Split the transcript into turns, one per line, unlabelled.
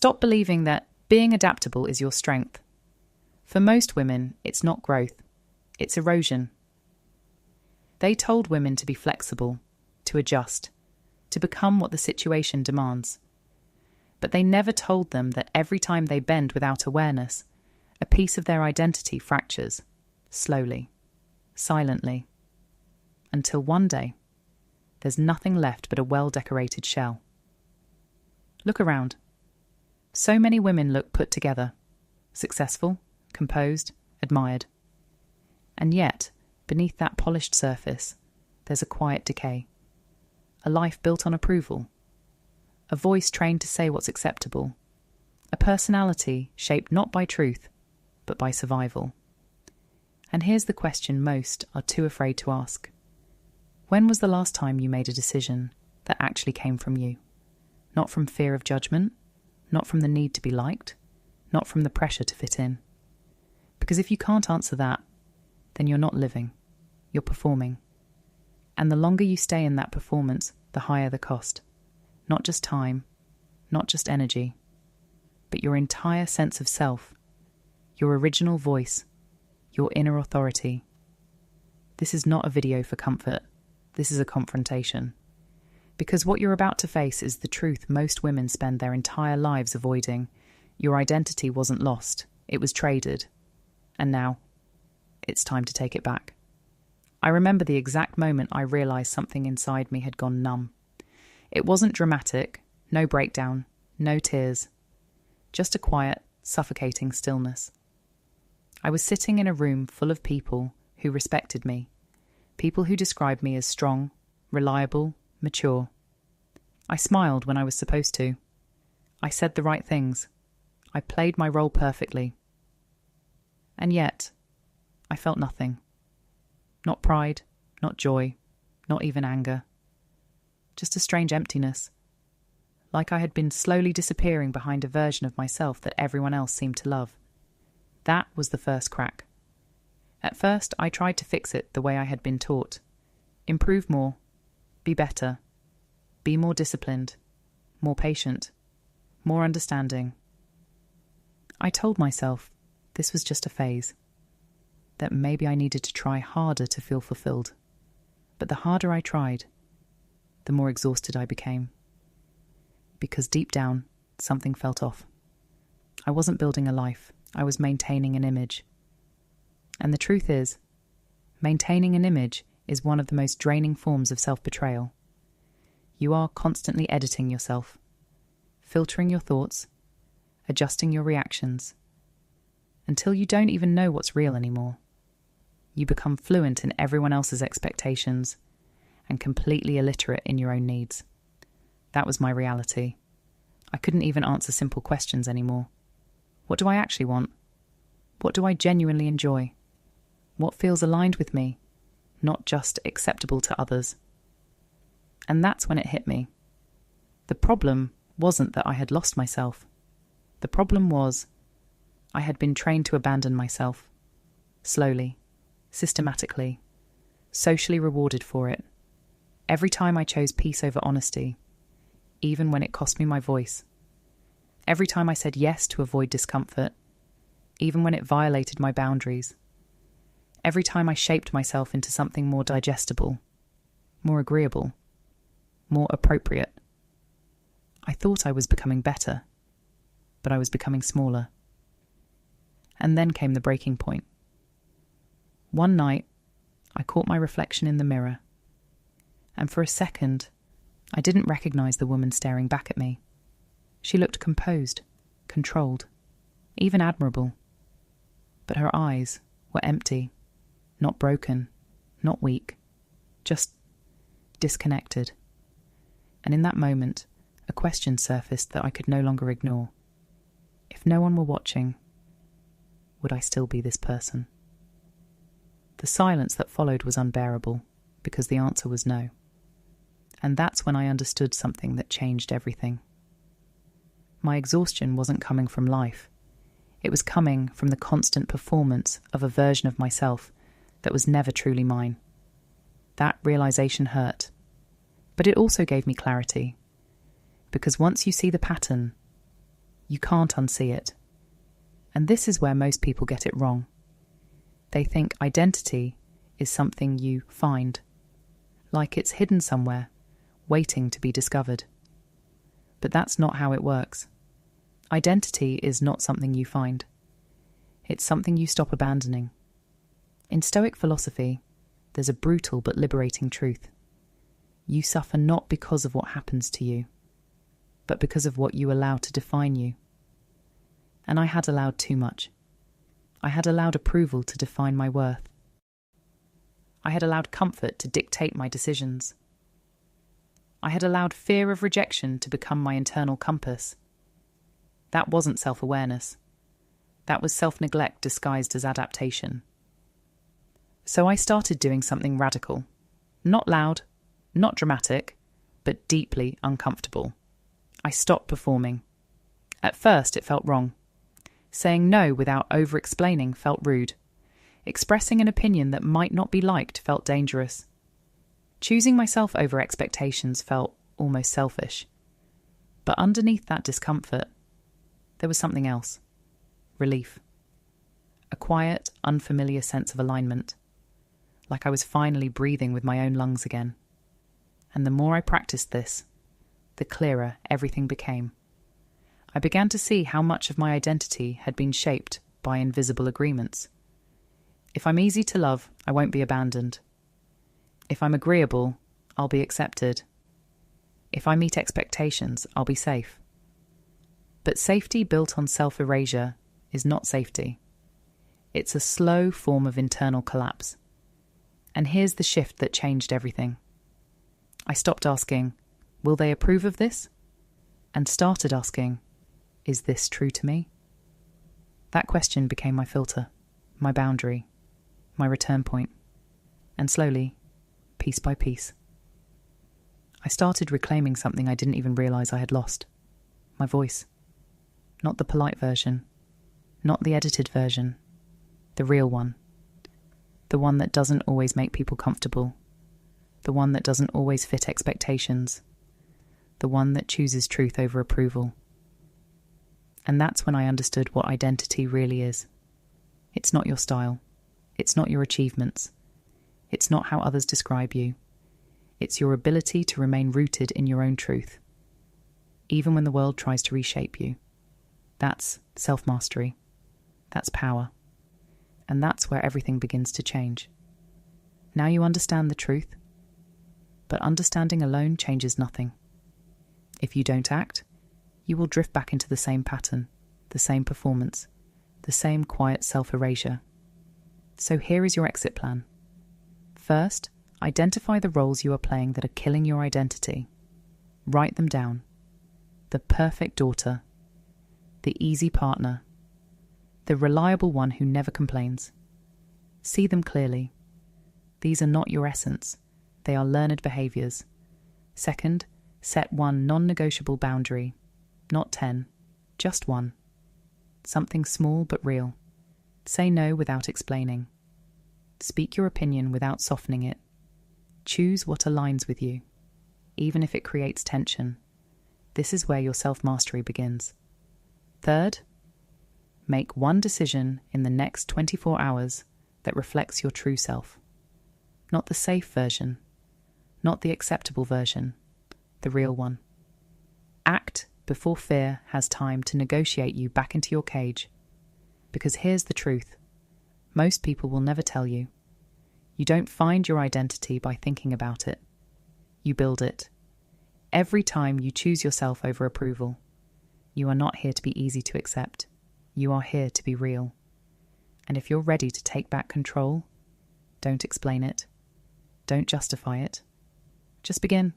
Stop believing that being adaptable is your strength. For most women, it's not growth, it's erosion. They told women to be flexible, to adjust, to become what the situation demands. But they never told them that every time they bend without awareness, a piece of their identity fractures, slowly, silently, until one day, there's nothing left but a well-decorated shell. Look around. So many women look put together, successful, composed, admired. And yet, beneath that polished surface, there's a quiet decay. A life built on approval. A voice trained to say what's acceptable. A personality shaped not by truth, but by survival. And here's the question most are too afraid to ask. When was the last time you made a decision that actually came from you? Not from fear of judgment, not from the need to be liked, not from the pressure to fit in. Because if you can't answer that, then you're not living, you're performing. And the longer you stay in that performance, the higher the cost. Not just time, not just energy, but your entire sense of self, your original voice, your inner authority. This is not a video for comfort. This is a confrontation. Because what you're about to face is the truth most women spend their entire lives avoiding. Your identity wasn't lost. It was traded. And now, it's time to take it back. I remember the exact moment I realised something inside me had gone numb. It wasn't dramatic, no breakdown, no tears. Just a quiet, suffocating stillness. I was sitting in a room full of people who respected me. People who described me as strong, reliable, mature. I smiled when I was supposed to. I said the right things. I played my role perfectly. And yet, I felt nothing. Not pride, not joy, not even anger. Just a strange emptiness. Like I had been slowly disappearing behind a version of myself that everyone else seemed to love. That was the first crack. At first, I tried to fix it the way I had been taught. Improve more, be better, be more disciplined, more patient, more understanding. I told myself this was just a phase, that maybe I needed to try harder to feel fulfilled. But the harder I tried, the more exhausted I became. Because deep down, something felt off. I wasn't building a life, I was maintaining an image. And the truth is, maintaining an image is one of the most draining forms of self-betrayal. You are constantly editing yourself, filtering your thoughts, adjusting your reactions, until you don't even know what's real anymore. You become fluent in everyone else's expectations and completely illiterate in your own needs. That was my reality. I couldn't even answer simple questions anymore. What do I actually want? What do I genuinely enjoy? What feels aligned with me, not just acceptable to others? And that's when it hit me. The problem wasn't that I had lost myself. The problem was I had been trained to abandon myself. Slowly, systematically, socially rewarded for it. Every time I chose peace over honesty, even when it cost me my voice. Every time I said yes to avoid discomfort, even when it violated my boundaries. Every time I shaped myself into something more digestible, more agreeable, more appropriate. I thought I was becoming better, but I was becoming smaller. And then came the breaking point. One night, I caught my reflection in the mirror, and for a second, I didn't recognize the woman staring back at me. She looked composed, controlled, even admirable. But her eyes were empty, not broken, not weak, just disconnected. And in that moment, a question surfaced that I could no longer ignore. If no one were watching, would I still be this person? The silence that followed was unbearable, because the answer was no. And that's when I understood something that changed everything. My exhaustion wasn't coming from life. It was coming from the constant performance of a version of myself that was never truly mine. That realization hurt. But it also gave me clarity. Because once you see the pattern, You can't unsee it. And this is where most people get it wrong. They think identity is something you find, like it's hidden somewhere, waiting to be discovered. But that's not how it works. Identity is not something you find. It's something you stop abandoning. In Stoic philosophy, there's a brutal but liberating truth. You suffer not because of what happens to you, but because of what you allow to define you. And I had allowed too much. I had allowed approval to define my worth. I had allowed comfort to dictate my decisions. I had allowed fear of rejection to become my internal compass. That wasn't self-awareness. That was self-neglect disguised as adaptation. So I started doing something radical. Not loud, not dramatic, but deeply uncomfortable. I stopped performing. At first it felt wrong. Saying no without over-explaining felt rude. Expressing an opinion that might not be liked felt dangerous. Choosing myself over expectations felt almost selfish. But underneath that discomfort, there was something else. Relief. A quiet, unfamiliar sense of alignment. Like I was finally breathing with my own lungs again. And the more I practiced this, the clearer everything became. I began to see how much of my identity had been shaped by invisible agreements. If I'm easy to love, I won't be abandoned. If I'm agreeable, I'll be accepted. If I meet expectations, I'll be safe. But safety built on self-erasure is not safety. It's a slow form of internal collapse. And here's the shift that changed everything. I stopped asking, will they approve of this? And started asking, is this true to me? That question became my filter, my boundary, my return point. And slowly, piece by piece, I started reclaiming something I didn't even realize I had lost. My voice. Not the polite version, not the edited version, the real one. The one that doesn't always make people comfortable. The one that doesn't always fit expectations. The one that chooses truth over approval. And that's when I understood what identity really is. It's not your style. It's not your achievements. It's not how others describe you. It's your ability to remain rooted in your own truth, even when the world tries to reshape you. That's self-mastery. That's power. And that's where everything begins to change. Now you understand the truth, but understanding alone changes nothing. If you don't act, you will drift back into the same pattern, the same performance, the same quiet self-erasure. So here is your exit plan. First, identify the roles you are playing that are killing your identity. Write them down. The perfect daughter, the easy partner, the reliable one who never complains. See them clearly. These are not your essence. They are learned behaviours. Second, set one non-negotiable boundary. Not 10, just one. Something small but real. Say no without explaining. Speak your opinion without softening it. Choose what aligns with you, even if it creates tension. This is where your self-mastery begins. Third, make one decision in the next 24 hours that reflects your true self. Not the safe version, not the acceptable version, the real one. Act before fear has time to negotiate you back into your cage. Because here's the truth. Most people will never tell you. You don't find your identity by thinking about it. You build it. Every time you choose yourself over approval, you are not here to be easy to accept. You are here to be real. And if you're ready to take back control, don't explain it. Don't justify it. Just begin.